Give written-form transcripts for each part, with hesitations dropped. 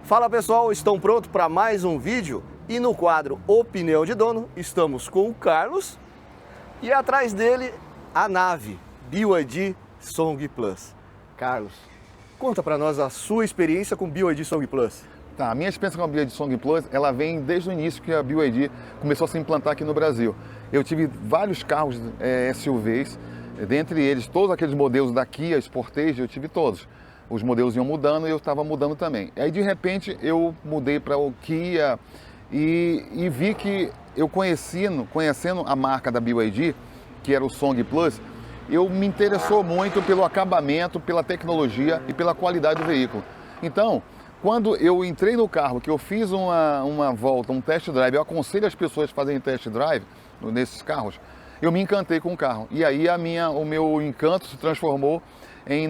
Fala pessoal, estão prontos para mais um vídeo? E no quadro Opinião de Dono, estamos com o Carlos e atrás dele a nave BYD Song Plus. Carlos, conta para nós a sua experiência com BYD Song Plus. Tá, a minha experiência com a BYD Song Plus, ela vem desde o início que a BYD começou a se implantar aqui no Brasil. Eu tive vários carros SUVs, dentre eles todos aqueles modelos da Kia, Sportage, eu tive todos. Os modelos iam mudando e eu estava mudando também. Aí de repente eu mudei para o Kia e vi que eu conhecendo a marca da BYD, que era o Song Plus, eu me interessou muito pelo acabamento, pela tecnologia e pela qualidade do veículo. Então, quando eu entrei no carro, que eu fiz uma volta, um test drive, eu aconselho as pessoas a fazerem test drive nesses carros, eu me encantei com o carro. E aí o meu encanto se transformou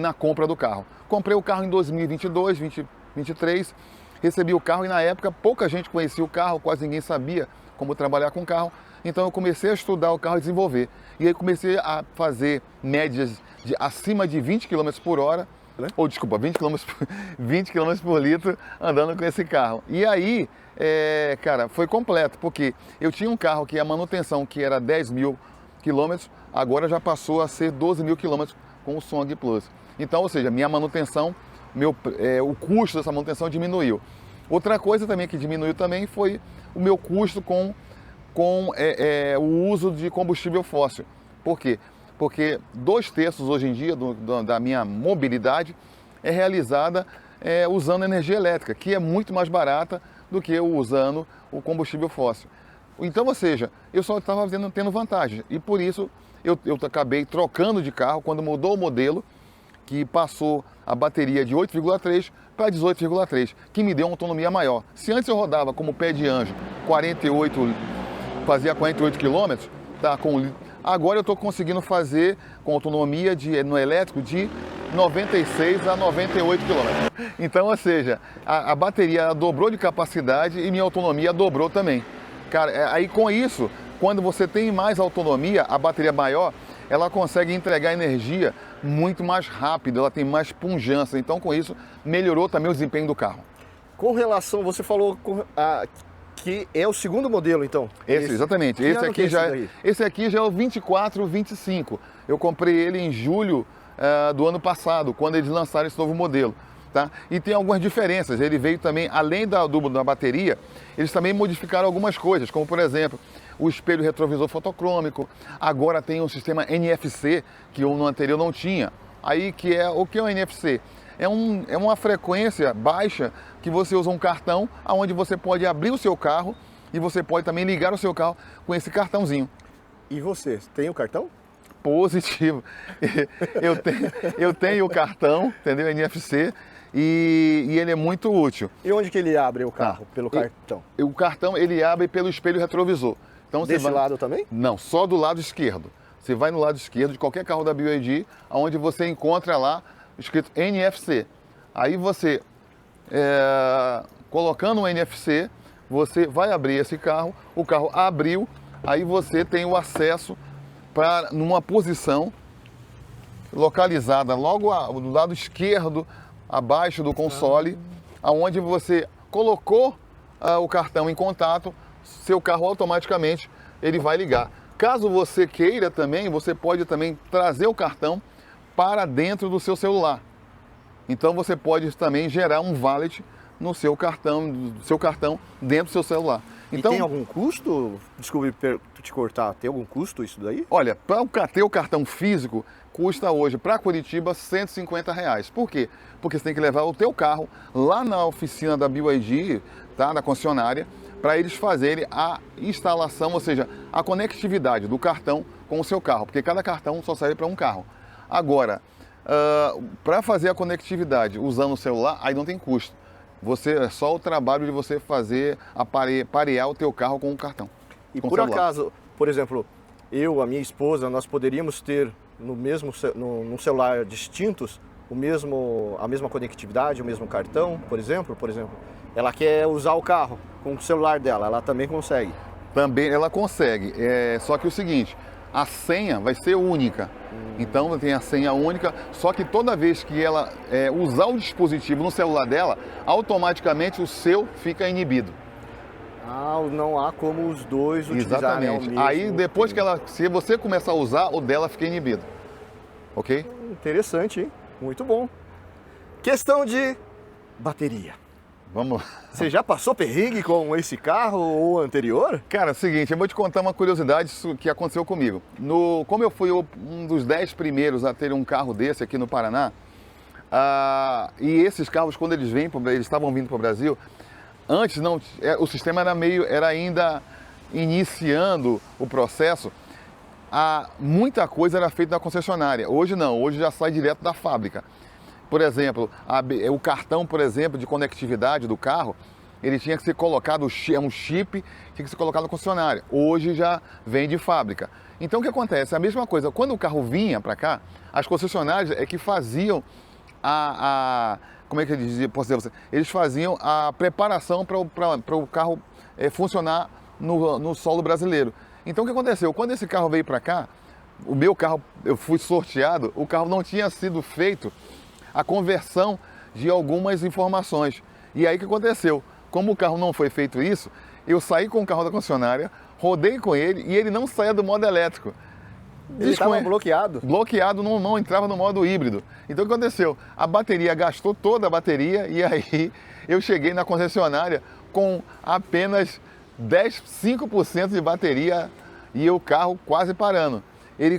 na compra do carro. Comprei o carro em 2022, 2023, recebi o carro e na época pouca gente conhecia o carro, quase ninguém sabia como trabalhar com o carro. Então eu comecei a estudar o carro e desenvolver. E aí comecei a fazer médias acima de 20 km por hora, ou desculpa, 20 km por litro andando com esse carro. E aí, cara, foi completo, porque eu tinha um carro que a manutenção que era 10 mil quilômetros, agora já passou a ser 12 mil quilômetros com o Song Plus. Então, ou seja, minha manutenção, o custo dessa manutenção diminuiu. Outra coisa também que diminuiu também foi o meu custo com o uso de combustível fóssil. Por quê? Porque 2/3 hoje em dia da minha mobilidade é realizada usando energia elétrica, que é muito mais barata do que usando o combustível fóssil. Então, ou seja, eu só estava tendo vantagem e por isso eu acabei trocando de carro quando mudou o modelo, que passou a bateria de 8,3 para 18,3, que me deu uma autonomia maior. Se antes eu rodava como pé de anjo, fazia 48 km, tá, agora eu estou conseguindo fazer com autonomia no elétrico de 96 a 98 km. Então, ou seja, a bateria dobrou de capacidade e minha autonomia dobrou também. Cara, aí com isso, quando você tem mais autonomia, a bateria maior, ela consegue entregar energia muito mais rápido, ela tem mais pujança. Então, com isso, melhorou também o desempenho do carro. Com relação, você falou que é o segundo modelo, então? Exatamente. Esse aqui já é o 2425. Eu comprei ele em julho do ano passado, quando eles lançaram esse novo modelo. Tá? E tem algumas diferenças. Ele veio também, além da bateria, eles também modificaram algumas coisas, como por exemplo, o espelho retrovisor fotocrômico. Agora tem um sistema NFC, que no anterior não tinha. Aí o que é o NFC? É uma frequência baixa que você usa um cartão, onde você pode abrir o seu carro e você pode também ligar o seu carro com esse cartãozinho. E você, tem o cartão? Positivo. Eu tenho o cartão, entendeu? NFC. E ele é muito útil. E onde que ele abre o carro? Pelo cartão? O cartão ele abre pelo espelho retrovisor. Então, desse lado também? Não, só do lado esquerdo. Você vai no lado esquerdo de qualquer carro da BYD, onde você encontra lá escrito NFC. Aí você, colocando o NFC, você vai abrir esse carro, o carro abriu, aí você tem o acesso para numa posição localizada logo do lado esquerdo, abaixo do console, aonde você colocou o cartão em contato, seu carro automaticamente ele vai ligar. Caso você queira também, você pode também trazer o cartão para dentro do seu celular. Então você pode também gerar um wallet no seu cartão dentro do seu celular. Então, e tem algum custo? Desculpe te cortar, tem algum custo isso daí? Olha, para ter o cartão físico, custa hoje para Curitiba R$150. Por quê? Porque você tem que levar o teu carro lá na oficina da BYD, tá, na concessionária, para eles fazerem a instalação, ou seja, a conectividade do cartão com o seu carro, porque cada cartão só serve para um carro. Agora, para fazer a conectividade usando o celular, aí não tem custo. É só o trabalho de você fazer parear o teu carro com o cartão. E por acaso, por exemplo, a minha esposa, nós poderíamos ter num celular distintos a mesma conectividade, o mesmo cartão, por exemplo, ela quer usar o carro com o celular dela, ela também consegue? Também ela consegue, só que é o seguinte, a senha vai ser única. Então tem a senha única, só que toda vez que ela usar o dispositivo no celular dela, automaticamente o seu fica inibido. Ah, não há como os dois utilizarem ao mesmo Aí depois tempo. se você começar a usar, o dela fica inibido. Ok? Interessante, hein? Muito bom. Questão de bateria. Vamos lá. Você já passou perrengue com esse carro ou anterior? Cara, é o seguinte, eu vou te contar uma curiosidade que aconteceu comigo. Como eu fui um dos 10 primeiros a ter um carro desse aqui no Paraná, e esses carros, quando eles estavam vindo para o Brasil, antes não, o sistema era ainda iniciando o processo, muita coisa era feita na concessionária. Hoje não, hoje já sai direto da fábrica. Por exemplo, o cartão, por exemplo, de conectividade do carro, ele tinha que ser colocado, um chip, tinha que ser colocado na concessionária. Hoje já vem de fábrica. Então o que acontece? A mesma coisa, quando o carro vinha para cá, as concessionárias é que faziam como é que eu dizia, posso dizer você? Eles faziam a preparação para o carro funcionar no solo brasileiro. Então o que aconteceu? Quando esse carro veio para cá, o meu carro, eu fui sorteado, o carro não tinha sido feito a conversão de algumas informações. E aí o que aconteceu? Como o carro não foi feito isso, eu saí com o carro da concessionária, rodei com ele e ele não saía do modo elétrico. Ele estava bloqueado. Bloqueado, não entrava no modo híbrido. Então o que aconteceu? A bateria gastou toda a bateria e aí eu cheguei na concessionária com apenas 5% de bateria e o carro quase parando.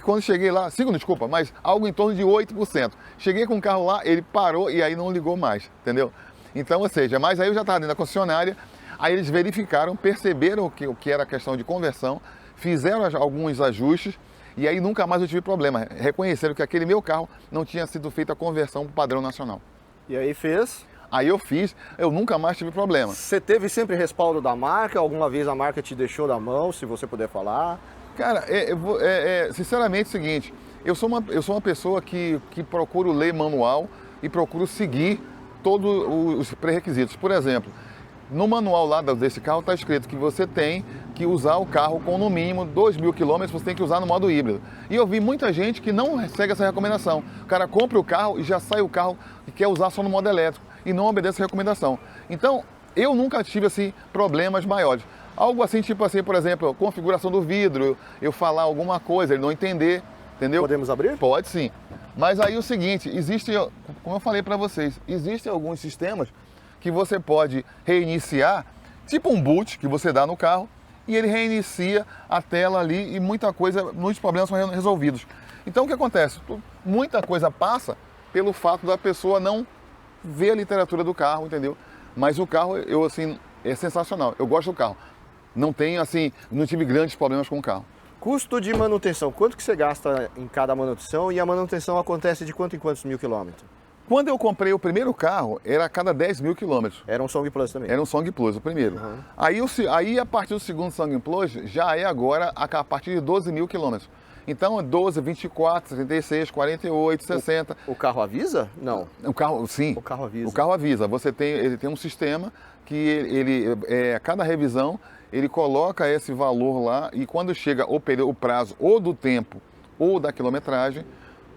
Quando cheguei lá, 5, desculpa, mas algo em torno de 8%. Cheguei com o carro lá, ele parou e aí não ligou mais, entendeu? Então, ou seja, mas aí eu já estava dentro da concessionária, aí eles verificaram, perceberam o que era a questão de conversão, fizeram alguns ajustes e aí nunca mais eu tive problema. Reconheceram que aquele meu carro não tinha sido feita a conversão para o padrão nacional. E aí fez? Aí eu fiz, eu nunca mais tive problema. Você teve sempre respaldo da marca? Alguma vez a marca te deixou da mão, se você puder falar? Cara, sinceramente é o seguinte, eu sou uma pessoa que procuro ler manual e procuro seguir todos os pré-requisitos. Por exemplo, no manual lá desse carro está escrito que você tem que usar o carro com no mínimo 2.000 km, você tem que usar no modo híbrido. E eu vi muita gente que não segue essa recomendação. O cara compra o carro e já sai o carro e quer usar só no modo elétrico e não obedece a recomendação. Então, eu nunca tive assim problemas maiores. Algo assim, tipo assim, por exemplo, configuração do vidro, eu falar alguma coisa, ele não entender, entendeu? Podemos abrir? Pode sim. Mas aí o seguinte, como eu falei para vocês, existem alguns sistemas que você pode reiniciar, tipo um boot que você dá no carro, e ele reinicia a tela ali e muitos problemas são resolvidos. Então o que acontece? Muita coisa passa pelo fato da pessoa não ver a literatura do carro, entendeu? Mas o carro, é sensacional, eu gosto do carro. Não tive grandes problemas com o carro. Custo de manutenção, quanto que você gasta em cada manutenção e a manutenção acontece de quanto em quantos mil quilômetros? Quando eu comprei o primeiro carro, era a cada 10.000 quilômetros. Era um Song Plus também? Era um Song Plus, o primeiro. Uhum. Aí, a partir do segundo Song Plus, já é agora a partir de 12.000 quilômetros. Então, é 12, 24, 36, 48, 60. O carro avisa? Não. O carro, sim. O carro avisa. O carro avisa. Ele tem um sistema que a cada revisão, ele coloca esse valor lá e quando chega o prazo ou do tempo ou da quilometragem,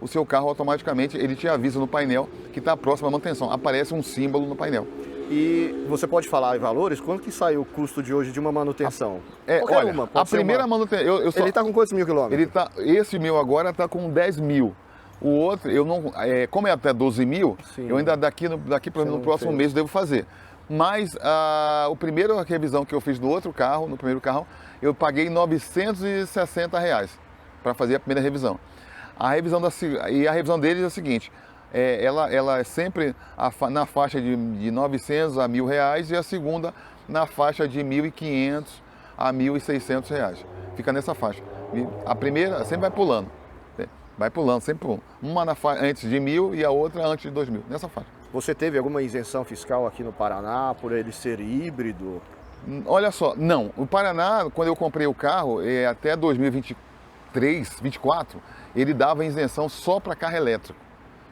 o seu carro automaticamente ele te avisa no painel que está próximo à manutenção. Aparece um símbolo no painel. E você pode falar em valores? Quanto que sai o custo de hoje de uma manutenção? Olha, a primeira manutenção... Ele está com quantos mil quilômetros? Esse meu agora está com 10.000. O outro, eu não, como é até 12.000, Sim. eu ainda no próximo mês devo fazer. Mas a primeira revisão que eu fiz no primeiro carro, eu paguei R$960 para fazer a primeira revisão. A revisão deles é a seguinte, ela é sempre na faixa de 900 a R$1.000 e a segunda na faixa de R$1.500 a R$1.600. Fica nessa faixa. E a primeira sempre vai pulando. Vai pulando, sempre pulando. Uma antes de 1.000 e a outra antes de 2.000, nessa faixa. Você teve alguma isenção fiscal aqui no Paraná por ele ser híbrido? Olha só, não. O Paraná, quando eu comprei o carro, até 2023, 2024, ele dava isenção só para carro elétrico.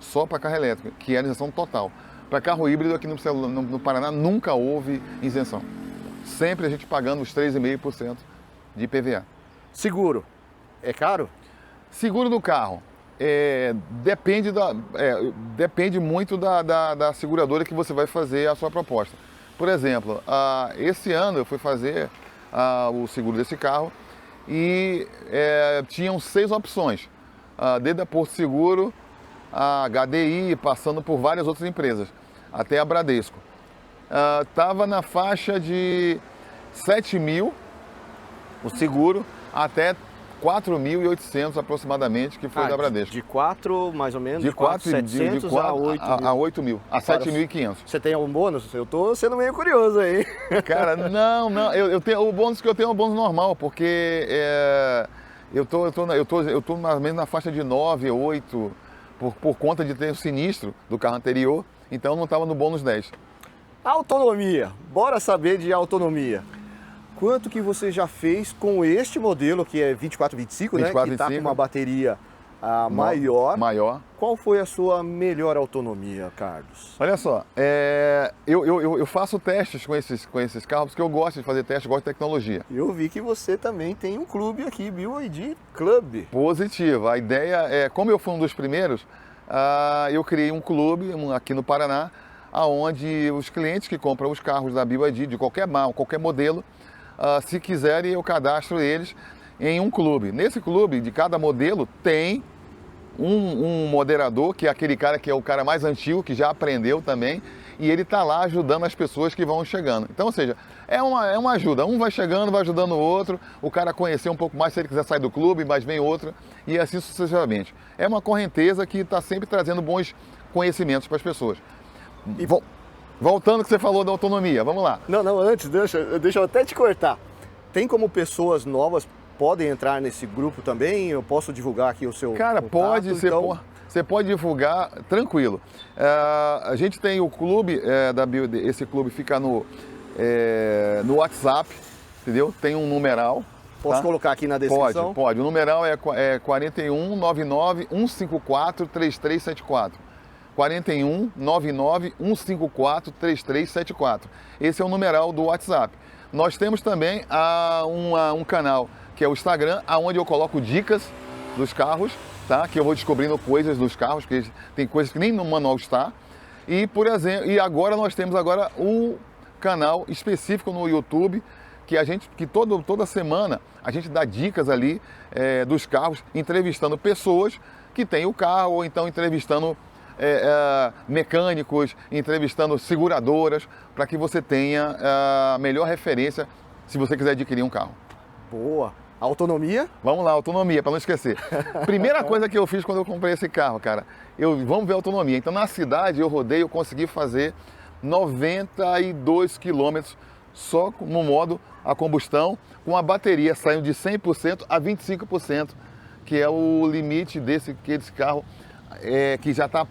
Só para carro elétrico, que era isenção total. Para carro híbrido aqui no Paraná nunca houve isenção. Sempre a gente pagando os 3,5% de IPVA. Seguro. É caro? Seguro do carro. Depende muito da seguradora que você vai fazer a sua proposta. Por exemplo, esse ano eu fui fazer o seguro desse carro e tinham 6 opções, desde a Porto Seguro, a HDI, passando por várias outras empresas, até a Bradesco. Estava na faixa de 7 mil o seguro, até 4.800 aproximadamente, que foi da Bradesco. De 4, mais ou menos? De 4.700 a 8 mil. A 8 mil, a 7.500. Você tem algum bônus? Eu tô sendo meio curioso aí. Cara, não, eu tenho, o bônus que eu tenho é um bônus normal, porque eu tô mais ou menos na faixa de 9, 8, por conta de ter o sinistro do carro anterior, então eu não estava no bônus 10. Autonomia, bora saber de autonomia. Quanto que você já fez com este modelo, que é 2425, né? Que está com uma bateria maior. Qual foi a sua melhor autonomia, Carlos? Olha só, eu faço testes com esses carros, porque eu gosto de fazer testes, gosto de tecnologia. Eu vi que você também tem um clube aqui, BYD Club. Positivo. A ideia é, como eu fui um dos primeiros, eu criei um clube aqui no Paraná, onde os clientes que compram os carros da BYD, de qualquer modelo, se quiserem, eu cadastro eles em um clube. Nesse clube, de cada modelo, tem um moderador, que é aquele cara que é o cara mais antigo, que já aprendeu também, e ele está lá ajudando as pessoas que vão chegando. Então, ou seja, é uma ajuda. Um vai chegando, vai ajudando o outro, o cara conhecer um pouco mais, se ele quiser sair do clube, mas vem outro, e assim sucessivamente. É uma correnteza que está sempre trazendo bons conhecimentos para as pessoas. E voltando ao que você falou da autonomia, vamos lá. Não, antes, deixa eu até te cortar. Tem como pessoas novas podem entrar nesse grupo também? Eu posso divulgar aqui o seu Cara, contato, pode, então... você pode divulgar tranquilo. A gente tem o clube da BYD, esse clube fica no WhatsApp, entendeu? Tem um numeral. Posso colocar aqui na descrição? Pode. O numeral é 41 99 154 3374. 41 99 154 3374. Esse é o numeral do WhatsApp. Nós temos também um canal, que é o Instagram, onde eu coloco dicas dos carros, tá? Que eu vou descobrindo coisas dos carros, que tem coisas que nem no manual está. E, por exemplo, agora nós temos um canal específico no YouTube, que toda semana a gente dá dicas ali dos carros, entrevistando pessoas que têm o carro, ou então entrevistando mecânicos, entrevistando seguradoras, para que você tenha a melhor referência se você quiser adquirir um carro. Boa! Autonomia? Vamos lá, autonomia, para não esquecer. Primeira coisa que eu fiz quando eu comprei esse carro, cara, vamos ver a autonomia. Então, na cidade, eu consegui fazer 92 quilômetros só no modo a combustão, com a bateria saindo de 100% a 25%, que é o limite desse carro, que já está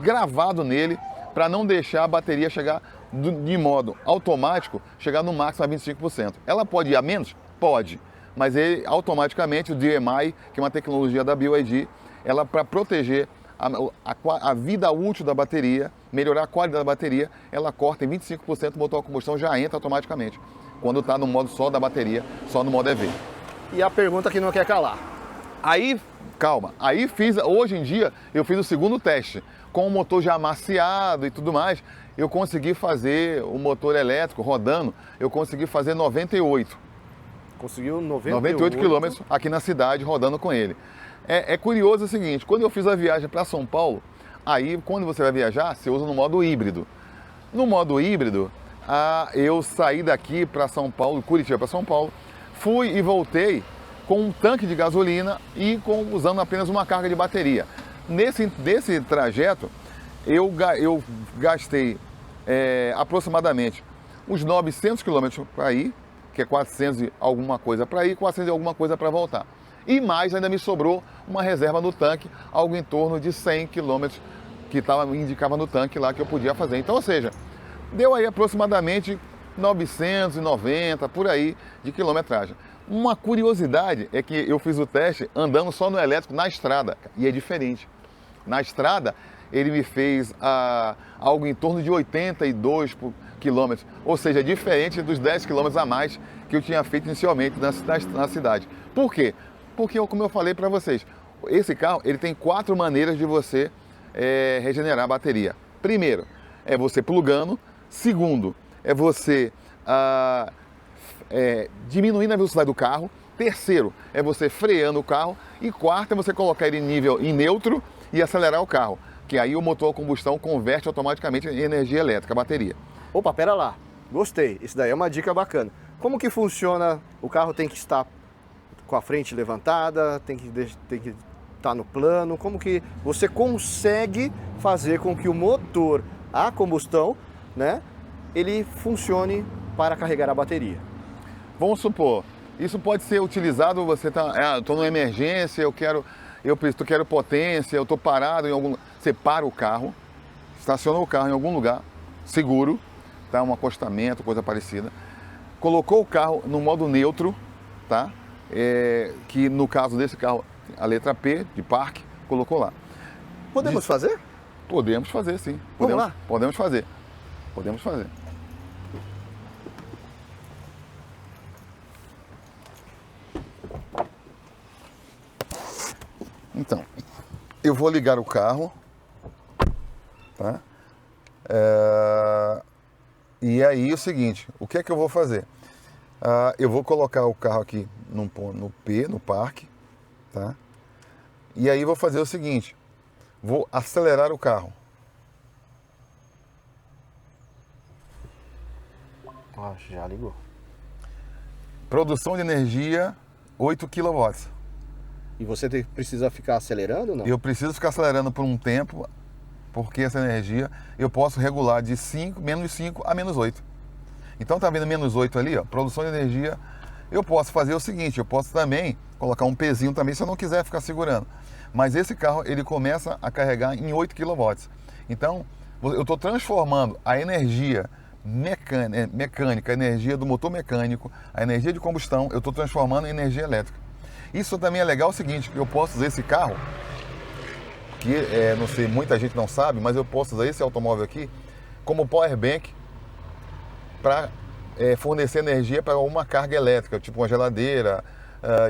gravado nele, para não deixar a bateria chegar de modo automático, chegar no máximo a 25%. Ela pode ir a menos? Pode, mas automaticamente o DMI, que é uma tecnologia da BYD, ela, para proteger a vida útil da bateria, melhorar a qualidade da bateria, ela corta em 25%, o motor a combustão já entra automaticamente, quando está no modo só da bateria, só no modo EV. E a pergunta que não quer calar. Hoje em dia, eu fiz o segundo teste, com o motor já amaciado e tudo mais, eu consegui fazer o motor elétrico rodando, eu consegui fazer 98. Conseguiu 98 quilômetros aqui na cidade, rodando com ele. É curioso o seguinte, quando eu fiz a viagem para São Paulo, aí quando você vai viajar, você usa no modo híbrido. No modo híbrido, eu saí daqui para São Paulo, Curitiba para São Paulo, fui e voltei com um tanque de gasolina e usando apenas uma carga de bateria. Nesse trajeto, eu gastei aproximadamente uns 900 quilômetros para ir, que é 400 e alguma coisa para ir, 400 e alguma coisa para voltar. E mais, ainda me sobrou uma reserva no tanque, algo em torno de 100 quilômetros que indicava no tanque lá que eu podia fazer. Então, ou seja, deu aí aproximadamente 990, por aí, de quilometragem. Uma curiosidade é que eu fiz o teste andando só no elétrico na estrada, e é diferente. Na estrada, ele me fez algo em torno de 82 quilômetros, ou seja, diferente dos 10 quilômetros a mais que eu tinha feito inicialmente na cidade. Por quê? Porque, como eu falei para vocês, esse carro ele tem 4 maneiras de você regenerar a bateria. Primeiro, é você plugando. Segundo, é você diminuindo a velocidade do carro. Terceiro, é você freando o carro. E quarto, é você colocar ele em neutro e acelerar o carro. Que aí o motor a combustão converte automaticamente em energia elétrica, a bateria. Opa, pera lá. Gostei. Isso daí é uma dica bacana. Como que funciona? O carro tem que estar com a frente levantada, tem que estar no plano. Como que você consegue fazer com que o motor a combustão, né, ele funcione para carregar a bateria? Vamos supor, isso pode ser utilizado, você está, estou numa emergência, eu quero potência, eu estou parado em algum lugar. Você para o carro, estaciona o carro em algum lugar seguro, tá? Um acostamento, coisa parecida. Colocou o carro no modo neutro, tá? Que no caso desse carro, a letra P de parque, colocou lá. Podemos fazer? Podemos fazer, sim. Vamos lá? Podemos fazer. Podemos fazer. Então, eu vou ligar o carro, tá? E aí é o seguinte, o que é que eu vou fazer? Eu vou colocar o carro aqui no P, no parque, tá? E aí vou fazer o seguinte, vou acelerar o carro. Já ligou. Produção de energia, 8 kW. E você precisa ficar acelerando ou não? Eu preciso ficar acelerando por um tempo, porque essa energia eu posso regular de menos 5 a menos 8. Então tá vendo menos 8 ali, ó, produção de energia. Eu posso fazer o seguinte, eu posso também colocar um pezinho também se eu não quiser ficar segurando. Mas esse carro ele começa a carregar em 8 kW. Então eu estou transformando a energia mecânica, a energia do motor mecânico, a energia de combustão, eu estou transformando em energia elétrica. Isso também é legal, o seguinte, eu posso usar esse carro, que não sei, muita gente não sabe, mas eu posso usar esse automóvel aqui como power bank para fornecer energia para uma carga elétrica, tipo uma geladeira,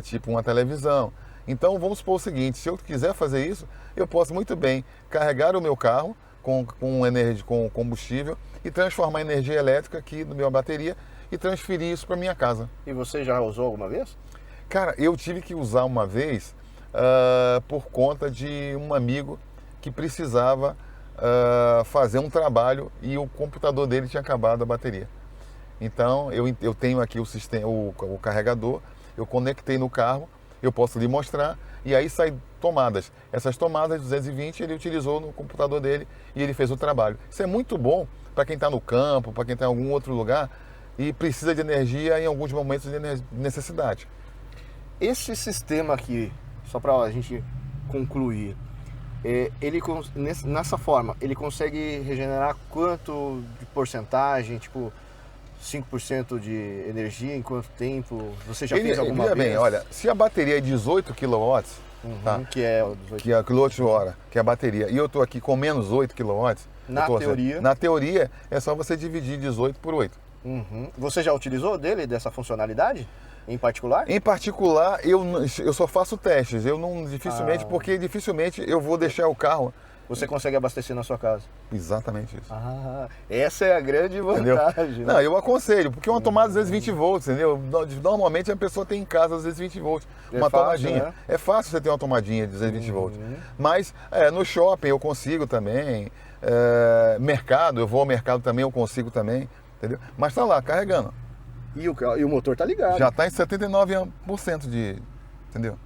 tipo uma televisão. Então vamos supor o seguinte, se eu quiser fazer isso, eu posso muito bem carregar o meu carro com combustível e transformar a energia elétrica aqui na minha bateria e transferir isso para minha casa. E você já usou alguma vez? Cara, eu tive que usar uma vez por conta de um amigo que precisava fazer um trabalho e o computador dele tinha acabado a bateria. Então eu tenho aqui o sistema, o carregador, eu conectei no carro, eu posso lhe mostrar e aí sai tomadas. Essas tomadas 220 ele utilizou no computador dele e ele fez o trabalho. Isso é muito bom para quem está no campo, para quem está em algum outro lugar e precisa de energia em alguns momentos de necessidade. Esse sistema aqui, só para a gente concluir, nessa forma, ele consegue regenerar quanto de porcentagem, tipo 5% de energia em quanto tempo? Você já fez alguma vez? Bem, olha, se a bateria é 18 kW, tá? Que é o 18 que é a kWh, que é a bateria, e eu estou aqui com menos 8 kW, na teoria é só você dividir 18 por 8. Você já utilizou dessa funcionalidade? Em particular? Em particular, eu só faço testes. Eu não dificilmente, porque dificilmente eu vou deixar o carro. Você consegue abastecer na sua casa? Exatamente isso. Essa é a grande vantagem. Né? Não, eu aconselho, porque uma tomada 220 volts, entendeu? Normalmente a pessoa tem em casa 220 volts, uma tomadinha. Né? É fácil você ter uma tomadinha de 220 volts. Mas no shopping eu consigo também, mercado, eu vou ao mercado também, eu consigo também, entendeu? Mas tá lá, carregando. E o motor tá ligado. Já tá em 79% entendeu?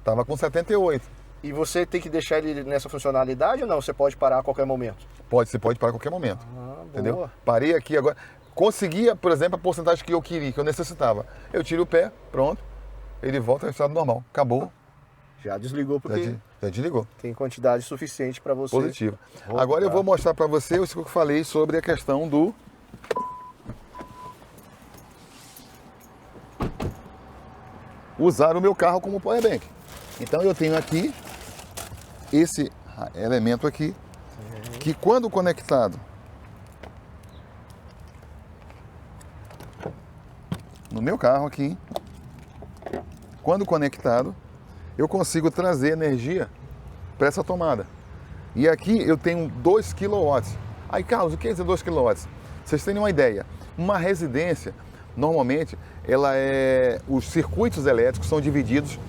Tava com 78%. E você tem que deixar ele nessa funcionalidade ou não? Você pode parar a qualquer momento? Você pode parar a qualquer momento. Entendeu? Boa. Parei aqui agora. Conseguia, por exemplo, a porcentagem que eu queria, que eu necessitava. Eu tiro o pé, pronto. Ele volta ao estado normal. Acabou. Já desligou porque já desligou. Tem quantidade suficiente para você. Positivo. Agora eu vou mostrar para você o que eu falei sobre a questão do usar o meu carro como power bank. Então eu tenho aqui esse elemento aqui, que quando conectado no meu carro aqui, quando conectado, eu consigo trazer energia para essa tomada. E aqui eu tenho 2 kW. Aí, Carlos, o que é dizer 2 kW? Vocês têm uma ideia. Uma residência, normalmente, os circuitos elétricos são divididos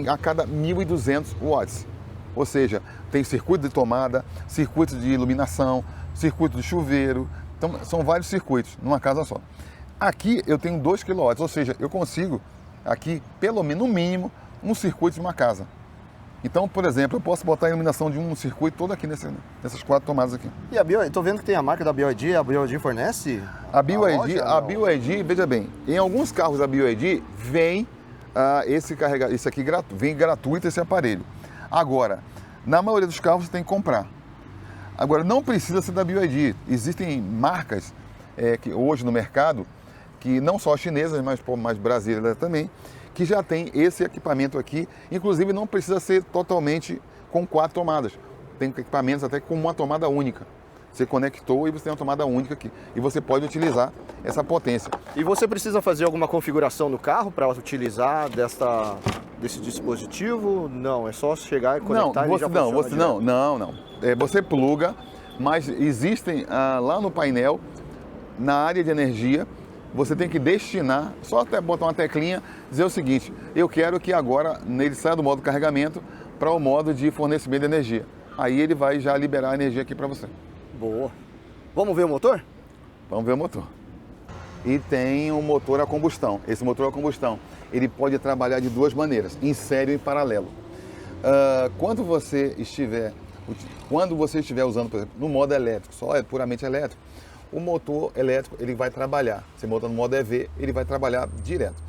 a cada 1.200 watts. Ou seja, tem circuito de tomada, circuito de iluminação, circuito de chuveiro. Então, são vários circuitos numa casa só. Aqui eu tenho 2 kW, ou seja, eu consigo aqui, pelo menos, no mínimo, um circuito de uma casa. Então, por exemplo, eu posso botar a iluminação de um circuito todo aqui nessas 4 tomadas aqui. E a BYD, estou vendo que tem a marca da BYD, a BYD fornece? A BYD, veja bem, em alguns carros da BYD vem esse aqui vem gratuito esse aparelho. Agora, na maioria dos carros você tem que comprar. Agora, não precisa ser da BYD. Existem marcas que hoje no mercado, que não só chinesas, mas brasileiras também, que já tem esse equipamento aqui. Inclusive, não precisa ser totalmente com 4 tomadas. Tem equipamentos até com uma tomada única. Você conectou e você tem uma tomada única aqui. E você pode utilizar essa potência. E você precisa fazer alguma configuração no carro para utilizar desse dispositivo? Não, é só chegar e conectar e já funciona. Não. Você pluga, mas existem lá no painel, na área de energia, você tem que destinar, só até botar uma teclinha, dizer o seguinte: eu quero que agora ele saia do modo carregamento para o modo de fornecimento de energia. Aí ele vai já liberar a energia aqui para você. Boa. Vamos ver o motor? Vamos ver o motor. E tem um motor a combustão. Esse motor a combustão, ele pode trabalhar de 2 maneiras, em série e em paralelo. Quando você estiver usando, por exemplo, no modo elétrico, só puramente elétrico, o motor elétrico ele vai trabalhar. Você bota no modo EV, ele vai trabalhar direto.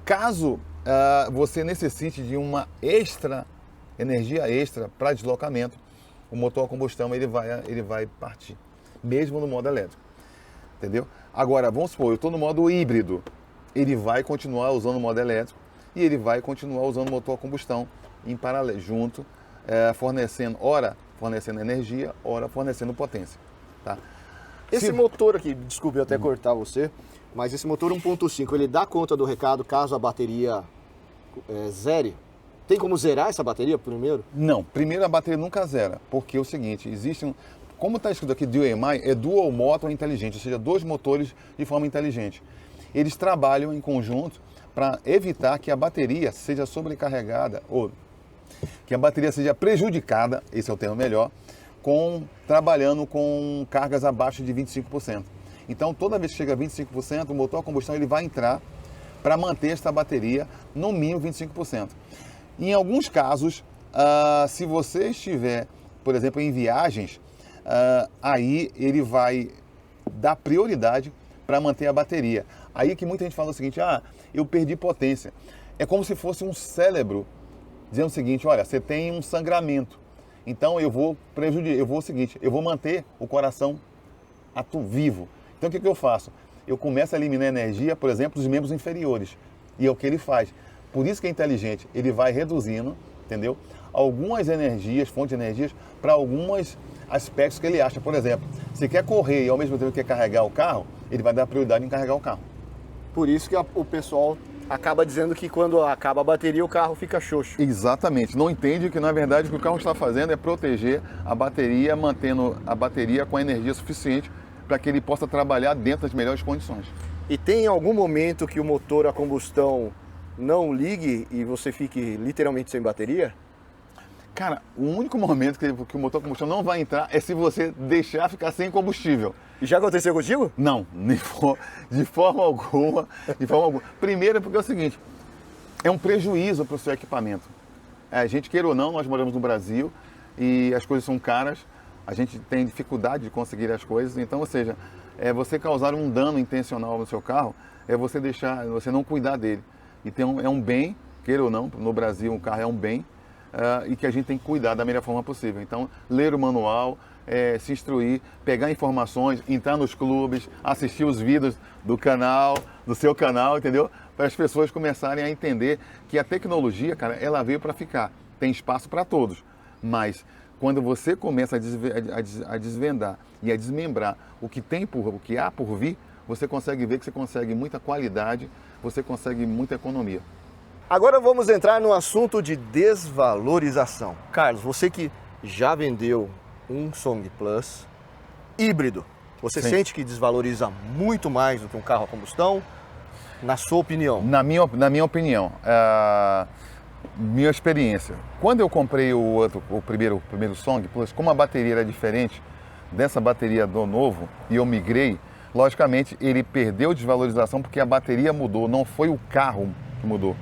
Caso você necessite de uma energia extra para deslocamento, o motor a combustão ele vai partir, mesmo no modo elétrico. Entendeu? Agora, vamos supor, eu estou no modo híbrido, ele vai continuar usando o modo elétrico e ele vai continuar usando o motor a combustão em paralelo, junto, fornecendo energia, ora fornecendo potência. Tá? Esse motor aqui, desculpe eu até cortar você, mas esse motor 1.5, ele dá conta do recado caso a bateria zere? Tem como zerar essa bateria primeiro? Não, primeiro a bateria nunca zera, porque é o seguinte, como está escrito aqui DMI, é Dual Motor Inteligente, ou seja, 2 motores de forma inteligente. Eles trabalham em conjunto para evitar que a bateria seja sobrecarregada, ou que a bateria seja prejudicada, esse é o termo melhor, trabalhando com cargas abaixo de 25%. Então, toda vez que chega a 25%, o motor a combustão ele vai entrar para manter esta bateria no mínimo 25%. Em alguns casos, se você estiver, por exemplo, em viagens, aí ele vai dar prioridade para manter a bateria. Aí que muita gente fala o seguinte: eu perdi potência. É como se fosse um cérebro dizendo o seguinte: olha, você tem um sangramento. Então eu vou manter o coração vivo. Então o que eu faço? Eu começo a eliminar energia, por exemplo, dos membros inferiores. E é o que ele faz. Por isso que é inteligente. Ele vai reduzindo, entendeu? Algumas energias, fontes de energias, para alguns aspectos que ele acha. Por exemplo, se quer correr e ao mesmo tempo quer carregar o carro, ele vai dar prioridade em carregar o carro. Por isso que o pessoal acaba dizendo que quando acaba a bateria o carro fica xoxo. Exatamente. Não entende que na verdade o que o carro está fazendo é proteger a bateria, mantendo a bateria com a energia suficiente para que ele possa trabalhar dentro das melhores condições. E tem algum momento que o motor a combustão não ligue e você fique literalmente sem bateria? Cara, o único momento que o motor a combustão não vai entrar é se você deixar ficar sem combustível. E já aconteceu contigo? Não, de forma alguma. Primeiro porque é o seguinte, é um prejuízo para o seu equipamento. A gente, queira ou não, nós moramos no Brasil e as coisas são caras, a gente tem dificuldade de conseguir as coisas, então, ou seja, você causar um dano intencional no seu carro, é você não cuidar dele. Então, é um bem, queira ou não, no Brasil um carro é um bem, e que a gente tem que cuidar da melhor forma possível. Então, ler o manual, se instruir, pegar informações, entrar nos clubes, assistir os vídeos do seu canal, entendeu? Para as pessoas começarem a entender que a tecnologia, cara, ela veio para ficar. Tem espaço para todos, mas quando você começa a desvendar e a desmembrar o que há por vir, você consegue ver que você consegue muita qualidade, você consegue muita economia. Agora vamos entrar no assunto de desvalorização. Carlos, você que já vendeu um Song Plus híbrido, você Sim. sente que desvaloriza muito mais do que um carro a combustão? Na sua opinião? Na minha opinião, minha experiência, quando eu comprei o primeiro Song Plus, como a bateria era diferente dessa bateria do novo e eu migrei, logicamente ele perdeu desvalorização porque a bateria mudou, não foi o carro que mudou.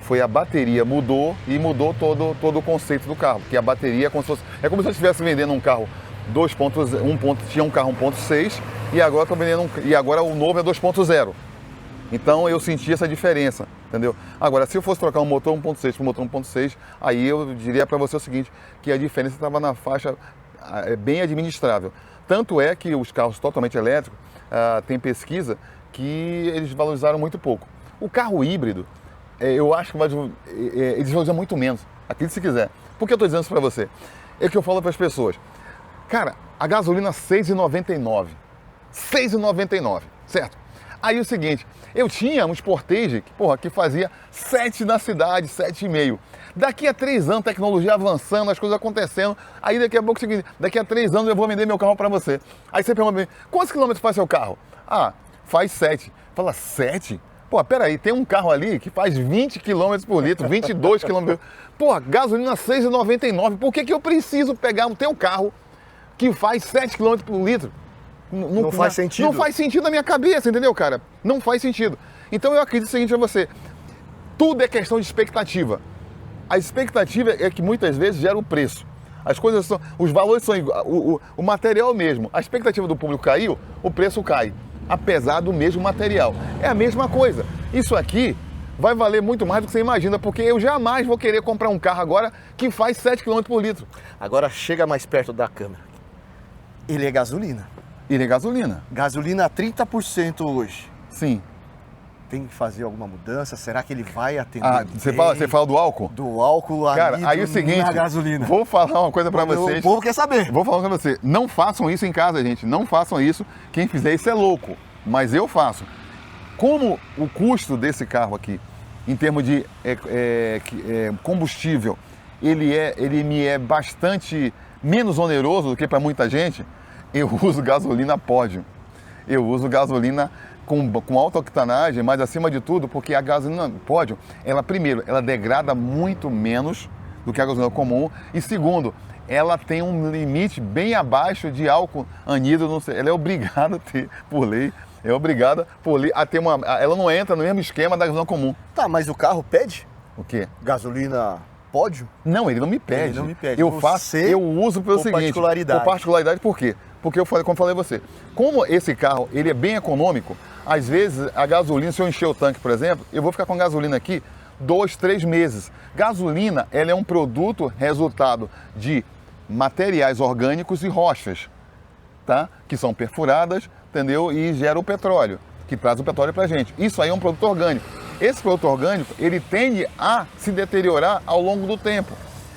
Foi a bateria, mudou e mudou todo o conceito do carro. Porque a bateria é como se eu estivesse vendendo um carro 2.1, tinha um carro 1.6 e agora estou vendendo e agora o novo é 2.0. Então eu senti essa diferença, entendeu? Agora, se eu fosse trocar um motor 1.6 para um motor 1.6, aí eu diria para você o seguinte, que a diferença estava na faixa bem administrável. Tanto é que os carros totalmente elétricos, tem pesquisa que eles valorizaram muito pouco. O carro híbrido, eu acho que eles valorizam muito menos, acredite se quiser. Por que eu estou dizendo isso para você? É que eu falo para as pessoas, cara, a gasolina R$ 6,99, R$ 6,99, certo? Aí o seguinte, eu tinha um Sportage que fazia 7 na cidade, 7,5. Daqui a 3 anos, tecnologia avançando, as coisas acontecendo, aí daqui a pouco, daqui a 3 anos eu vou vender meu carro para você. Aí você pergunta pra mim, quantos quilômetros faz seu carro? Ah, faz 7. Fala, 7? Pô, peraí, tem um carro ali que faz 20 km por litro, 22 km. Pô, gasolina R$ 6,99. Por que eu preciso pegar o teu carro que faz 7 km por litro? Não faz sentido. Não faz sentido na minha cabeça, entendeu, cara? Não faz sentido. Então eu acredito o seguinte a você, tudo é questão de expectativa. A expectativa é que muitas vezes gera o preço. As coisas são, os valores são iguais, o material é o mesmo. A expectativa do público caiu, o preço cai. Apesar do mesmo material. É a mesma coisa. Isso aqui vai valer muito mais do que você imagina, porque eu jamais vou querer comprar um carro agora que faz 7 km por litro. Agora chega mais perto da câmera. Ele é gasolina. Ele é gasolina. Gasolina a 30% hoje. Sim. Tem que fazer alguma mudança? Será que ele vai atender? Você fala do álcool? Do álcool Cara, aí é o seguinte, na gasolina. Vou falar uma coisa pra vocês. O povo quer saber. Vou falar pra você. Não façam isso em casa, gente. Não façam isso. Quem fizer isso é louco. Mas eu faço. Como o custo desse carro aqui, em termos de combustível, ele me é bastante menos oneroso do que para muita gente, eu uso gasolina pódio. Eu uso gasolina com alta octanagem, mas acima de tudo, porque a gasolina pódio, ela degrada muito menos do que a gasolina comum, e segundo, ela tem um limite bem abaixo de álcool anidro, ela é obrigada a ter, por lei, a ter ela não entra no mesmo esquema da gasolina comum. Tá, mas o carro pede? O quê? Gasolina pódio? Não, ele não me pede. Ele não me pede. Eu uso pelo seguinte. Particularidade. Por particularidade, por quê? Porque como eu falei a você, como esse carro ele é bem econômico, às vezes a gasolina, se eu encher o tanque, por exemplo, eu vou ficar com gasolina aqui 2, 3 meses. Gasolina, ela é um produto resultado de materiais orgânicos e rochas, tá? Que são perfuradas, entendeu? E gera o petróleo, que traz o petróleo pra gente. Isso aí é um produto orgânico. Esse produto orgânico, ele tende a se deteriorar ao longo do tempo.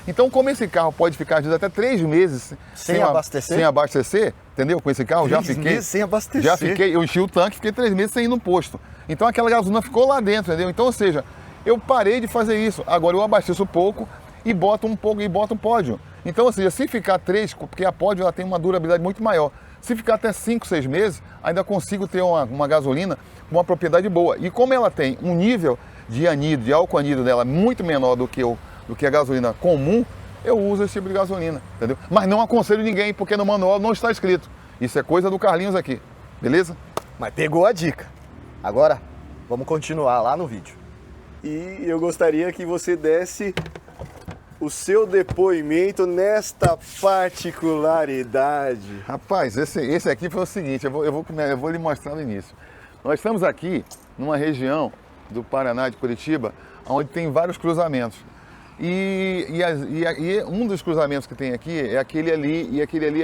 Então, como esse carro pode ficar, às vezes, até 3 meses sem abastecer, entendeu? Com esse carro, já fiquei... meses sem abastecer? Já fiquei, eu enchi o tanque, fiquei 3 meses sem ir no posto. Então, aquela gasolina ficou lá dentro, entendeu? Então, ou seja, eu parei de fazer isso. Agora, eu abasteço pouco e boto um pódio. Então, ou seja, se ficar 3, porque a pódio ela tem uma durabilidade muito maior. Se ficar até 5, 6 meses, ainda consigo ter uma gasolina com uma propriedade boa. E como ela tem um nível de álcool anidro dela muito menor do que a gasolina comum, eu uso esse tipo de gasolina, entendeu? Mas não aconselho ninguém, porque no manual não está escrito. Isso é coisa do Carlinhos aqui, beleza? Mas pegou a dica. Agora, vamos continuar lá no vídeo. E eu gostaria que você desse o seu depoimento nesta particularidade. Rapaz, esse aqui foi o seguinte, eu vou lhe mostrar no início. Nós estamos aqui numa região do Paraná, de Curitiba, onde tem vários cruzamentos. E um dos cruzamentos que tem aqui é aquele ali, e aquele ali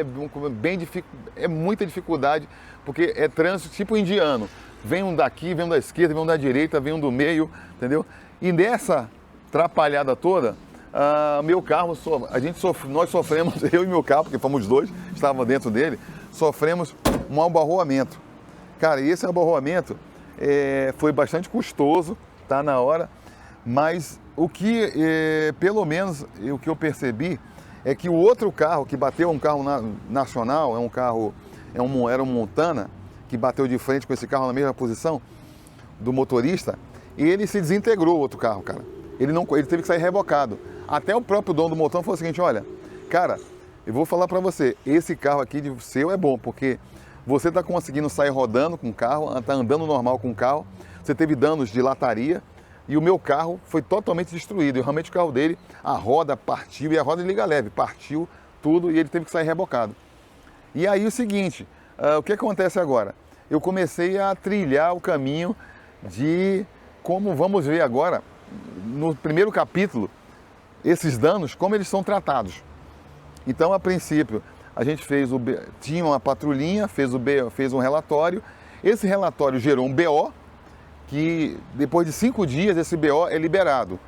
é muita dificuldade, porque é trânsito tipo indiano. Vem um daqui, vem um da esquerda, vem um da direita, vem um do meio, entendeu? E nessa atrapalhada toda, meu carro, nós sofremos, eu e meu carro, porque fomos dois, estávamos dentro dele, sofremos um abarroamento. Cara, e esse abarroamento foi bastante custoso, tá na hora, Mas o que, pelo menos, o que eu percebi é que o outro carro que bateu, um carro nacional, era um Montana, que bateu de frente com esse carro na mesma posição do motorista, e ele se desintegrou, o outro carro, cara. Ele teve que sair rebocado. Até o próprio dono do Montana falou o seguinte, olha, cara, eu vou falar para você, esse carro aqui de seu é bom, porque você está conseguindo sair rodando com o carro, está andando normal com o carro, você teve danos de lataria, e o meu carro foi totalmente destruído. E realmente o carro dele, a roda partiu, e a roda de liga leve, partiu tudo, e ele teve que sair rebocado. E aí o seguinte, o que acontece agora? Eu comecei a trilhar o caminho de como vamos ver agora, no primeiro capítulo, esses danos, como eles são tratados. Então, a princípio, a gente tinha uma patrulhinha, fez um relatório. Esse relatório gerou um BO, que depois de 5 dias esse BO é liberado.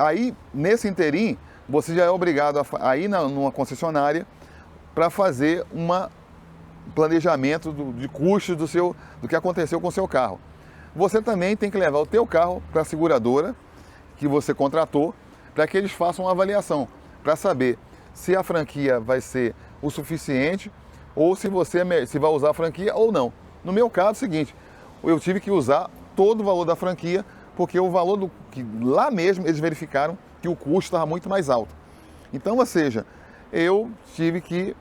Aí, nesse interim, você já é obrigado a ir numa concessionária para fazer um planejamento de custos do que aconteceu com o seu carro. Você também tem que levar o teu carro para a seguradora que você contratou, para que eles façam uma avaliação, para saber se a franquia vai ser o suficiente ou se se vai usar a franquia ou não. No meu caso é o seguinte, eu tive que usar todo o valor da franquia, porque o valor que lá mesmo eles verificaram que o custo estava muito mais alto. Então, ou seja, eu tive que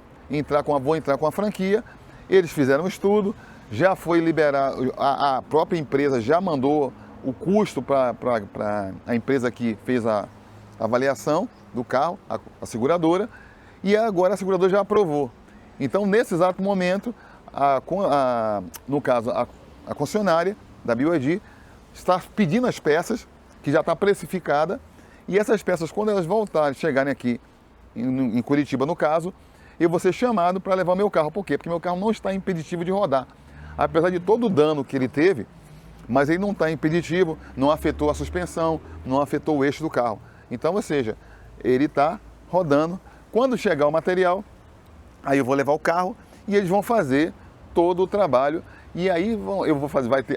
vou entrar com a franquia, eles fizeram um estudo, já foi liberado, a própria empresa já mandou o custo para a empresa que fez a avaliação do carro, a seguradora, e agora a seguradora já aprovou. Então, nesse exato momento, no caso, a concessionária da BYD está pedindo as peças, que já está precificada, e essas peças, quando elas chegarem aqui em Curitiba, no caso, eu vou ser chamado para levar o meu carro. Por quê? Porque meu carro não está impeditivo de rodar. Apesar de todo o dano que ele teve, mas ele não está impeditivo, não afetou a suspensão, não afetou o eixo do carro. Então, ou seja, ele está rodando. Quando chegar o material, aí eu vou levar o carro e eles vão fazer todo o trabalho. E aí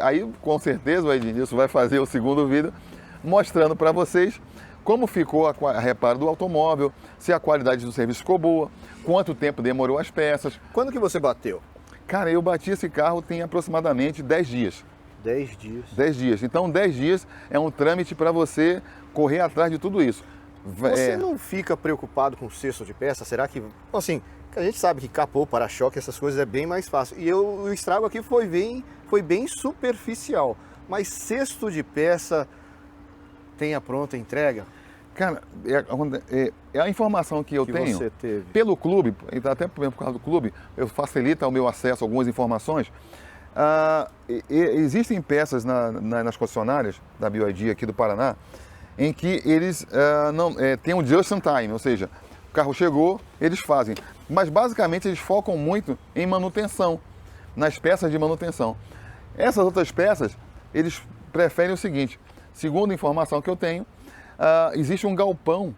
aí com certeza o Ednilson vai fazer o segundo vídeo mostrando para vocês como ficou a reparo do automóvel, se a qualidade do serviço ficou boa, quanto tempo demorou as peças. Quando que você bateu? Cara, eu bati esse carro tem aproximadamente 10 dias. 10 dias. 10 dias. Então, 10 dias é um trâmite para você correr atrás de tudo isso. Você não fica preocupado com o cesto de peça? Será que, assim, a gente sabe que capô, para-choque, essas coisas é bem mais fácil. E o estrago aqui foi bem superficial. Mas cesto de peça tem a pronta entrega? Cara, é a informação que eu tenho, você teve. Pelo clube, até por causa do clube, facilita o meu acesso a algumas informações. Existem peças nas concessionárias da BYD aqui do Paraná, em que eles têm um just in time, ou seja, o carro chegou, eles fazem. Mas basicamente eles focam muito em manutenção, nas peças de manutenção. Essas outras peças, eles preferem o seguinte, segundo a informação que eu tenho, existe um galpão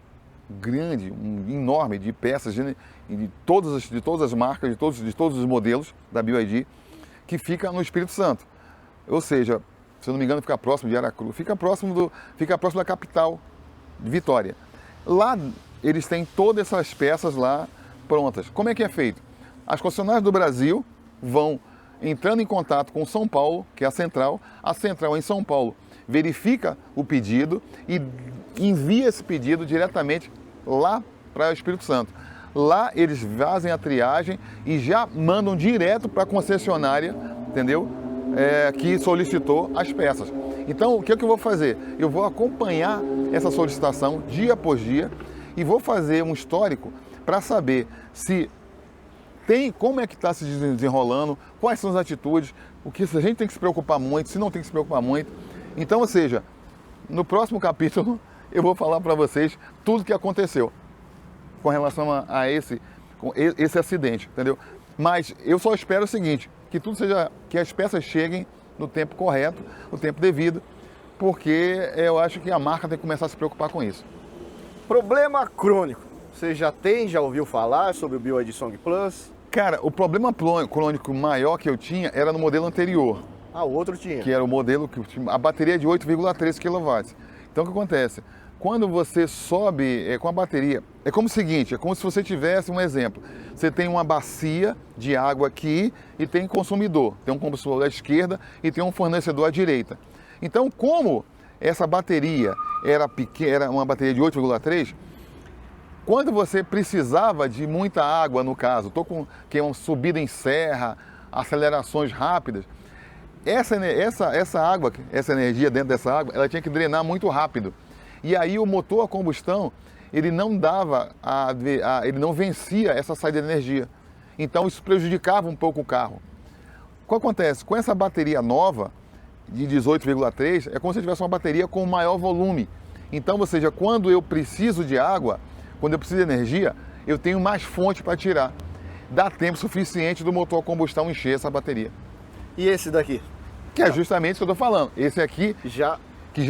grande, enorme de peças de todas as marcas, de todos os modelos da BYD, que fica no Espírito Santo. Ou seja, se eu não me engano, fica próximo de Aracruz, fica próximo da capital de Vitória. Lá eles têm todas essas peças lá prontas. Como é que é feito? As concessionárias do Brasil vão entrando em contato com São Paulo, que é a central em São Paulo verifica o pedido e envia esse pedido diretamente lá para o Espírito Santo. Lá eles fazem a triagem e já mandam direto para a concessionária, entendeu? Que solicitou as peças. Então, o que eu vou fazer? Eu vou acompanhar essa solicitação dia após dia e vou fazer um histórico para saber se como é que está se desenrolando, quais são as atitudes, o que a gente tem que se preocupar muito, se não tem que se preocupar muito. Então, ou seja, no próximo capítulo eu vou falar para vocês tudo o que aconteceu com relação a esse acidente, entendeu? Mas eu só espero o seguinte, que as peças cheguem no tempo correto, no tempo devido, porque eu acho que a marca tem que começar a se preocupar com isso. Problema crônico. Você já ouviu falar sobre o BYD Song Plus? Cara, o problema crônico maior que eu tinha era no modelo anterior. Ah, o outro tinha. que era o modelo, que tinha a bateria de 8,3 kW. Então o que acontece? Quando você sobe com a bateria, é como o seguinte, é como se você tivesse um exemplo. Você tem uma bacia de água aqui e tem consumidor. Tem um consumidor à esquerda e tem um fornecedor à direita. Então, como essa bateria era pequena, era uma bateria de 8,3, quando você precisava de muita água, no caso, que é uma subida em serra, acelerações rápidas, essa água, essa energia dentro dessa água, ela tinha que drenar muito rápido. E aí o motor a combustão, ele não ele não vencia essa saída de energia. Então isso prejudicava um pouco o carro. O que acontece? Com essa bateria nova, de 18,3, é como se tivesse uma bateria com maior volume. Então, ou seja, quando eu preciso de água, quando eu preciso de energia, eu tenho mais fonte para tirar. Dá tempo suficiente do motor a combustão encher essa bateria. E esse daqui? Que é justamente isso que eu estou falando. Esse aqui Já. que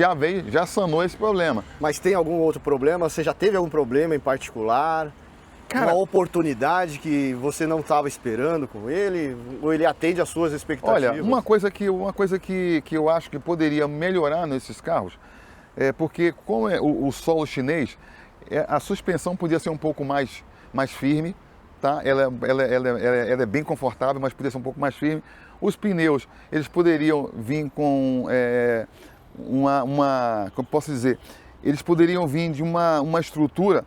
já sanou esse problema. Mas tem algum outro problema? Você já teve algum problema em particular? Cara, uma oportunidade que você não estava esperando com ele? Ou ele atende às suas expectativas? olha, uma coisa que eu acho que poderia melhorar nesses carros é porque, como é o solo chinês, a suspensão podia ser um pouco mais firme, tá? Ela é bem confortável, mas podia ser um pouco mais firme. Os pneus, eles poderiam vir com como posso dizer, eles poderiam vir de uma estrutura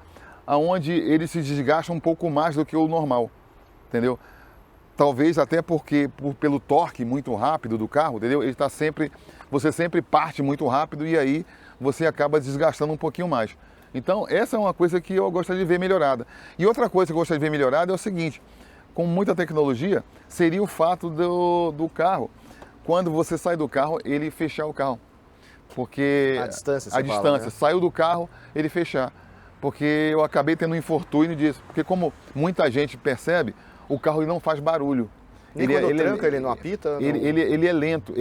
onde eles se desgastam um pouco mais do que o normal, entendeu? Talvez até porque pelo torque muito rápido do carro, entendeu? Você sempre parte muito rápido e aí você acaba desgastando um pouquinho mais. Então essa é uma coisa que eu gostaria de ver melhorada. E outra coisa que eu gostaria de ver melhorada é o seguinte: com muita tecnologia, seria o fato do carro, quando você sai do carro, ele fechar o carro. Porque a distância, a distância, né? saiu do carro, ele fechar. Porque eu acabei tendo um infortúnio disso. Porque como muita gente percebe, o carro ele não faz barulho. Nem quando tranca, ele não apita? Ele é lento,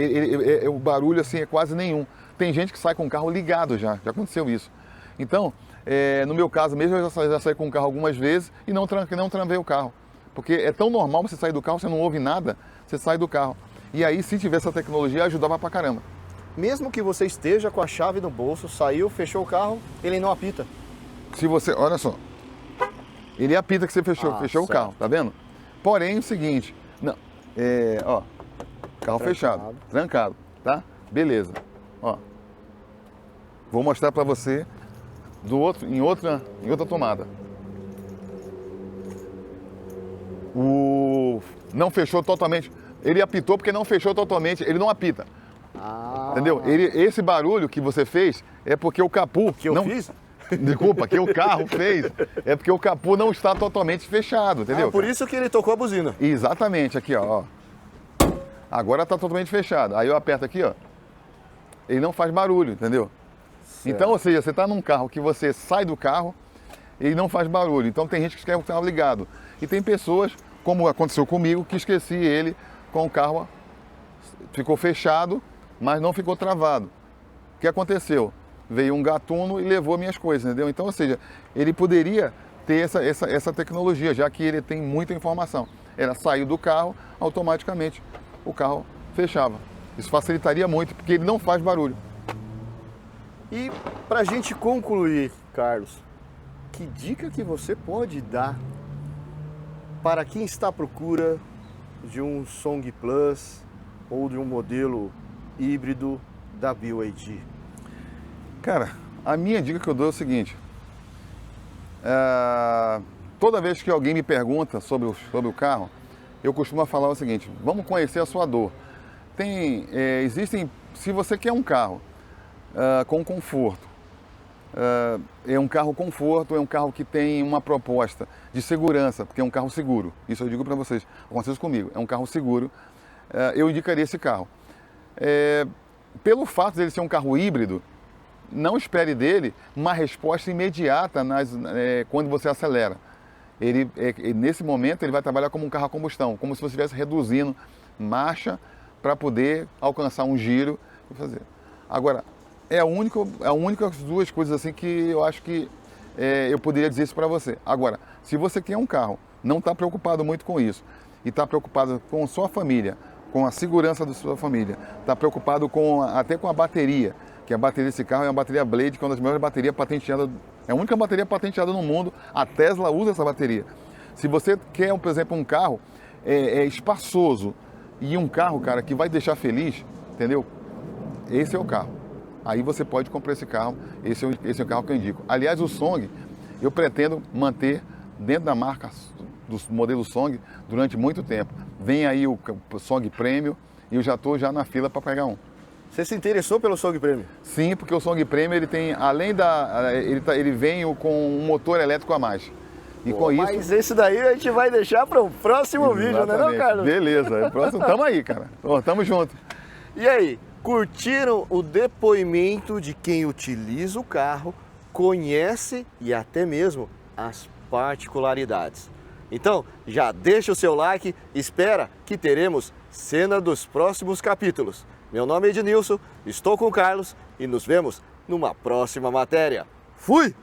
o barulho assim é quase nenhum. Tem gente que sai com o carro ligado já aconteceu isso. Então, no meu caso mesmo, eu já saí com o carro algumas vezes e não travei o carro. Porque é tão normal você sair do carro, você não ouve nada, você sai do carro. E aí, se tivesse essa tecnologia, ajudava pra caramba. Mesmo que você esteja com a chave no bolso, saiu, fechou o carro, ele não apita. Se você, olha só, ele apita que você fechou o carro, tá vendo? Porém, o seguinte, não, carro fechado, trancado, tá? Beleza, ó. Vou mostrar pra você em outra tomada. Não fechou totalmente, ele apitou porque não fechou totalmente, ele não apita. Entendeu? Esse barulho que você fez é porque o capô... Que eu fiz? Desculpa, que o carro fez. É porque o capô não está totalmente fechado, entendeu? Por isso que ele tocou a buzina. Exatamente, aqui ó. Agora está totalmente fechado. Aí eu aperto aqui, ó. Ele não faz barulho, entendeu? Certo. Então, ou seja, você está num carro que você sai do carro e ele não faz barulho. Então tem gente que quer o carro ligado. E tem pessoas, como aconteceu comigo, que esqueci ele com o carro, ficou fechado, mas não ficou travado. O que aconteceu? Veio um gatuno e levou minhas coisas, entendeu? Então, ou seja, ele poderia ter essa tecnologia, já que ele tem muita informação. Era sair do carro, automaticamente o carro fechava. Isso facilitaria muito, porque ele não faz barulho. E para a gente concluir, Carlos, que dica que você pode dar para quem está à procura de um Song Plus ou de um modelo híbrido da BYD? Cara, a minha dica que eu dou é o seguinte: toda vez que alguém me pergunta sobre o carro, eu costumo falar o seguinte: vamos conhecer a sua dor. Se você quer um carro com conforto, é um carro conforto, é um carro que tem uma proposta de segurança, porque é um carro seguro. Isso eu digo para vocês, aconteceu comigo, é um carro seguro, eu indicaria esse carro. Pelo fato de ele ser um carro híbrido, não espere dele uma resposta imediata quando você acelera. Nesse momento ele vai trabalhar como um carro a combustão, como se você estivesse reduzindo marcha para poder alcançar um giro e fazer. Agora, é a única duas coisas assim que eu acho que eu poderia dizer isso para você. Agora, se você quer um carro, não está preocupado muito com isso, e está preocupado com sua família, com a segurança da sua família, está preocupado até com a bateria, que a bateria desse carro é uma bateria Blade, que é uma das melhores baterias patenteadas, é a única bateria patenteada no mundo, a Tesla usa essa bateria. Se você quer, por exemplo, um carro espaçoso e um carro, cara, que vai deixar feliz, entendeu? Esse é o carro. Aí você pode comprar esse carro, esse é o carro que eu indico. Aliás, o Song, eu pretendo manter dentro da marca do modelo Song durante muito tempo. Vem aí o Song Premium e eu já estou na fila para pegar um. Você se interessou pelo Song Premium? Sim, porque o Song Premium ele tem, além ele vem com um motor elétrico a mais. E com isso... Mas esse daí a gente vai deixar para o próximo vídeo, né, não, Carlos? Beleza, próximo, tamo aí, cara. Tamo junto. E aí, curtiram o depoimento de quem utiliza o carro, conhece e até mesmo as particularidades? Então, já deixa o seu like, espera que teremos cena dos próximos capítulos. Meu nome é Ednilson, estou com o Carlos e nos vemos numa próxima matéria. Fui!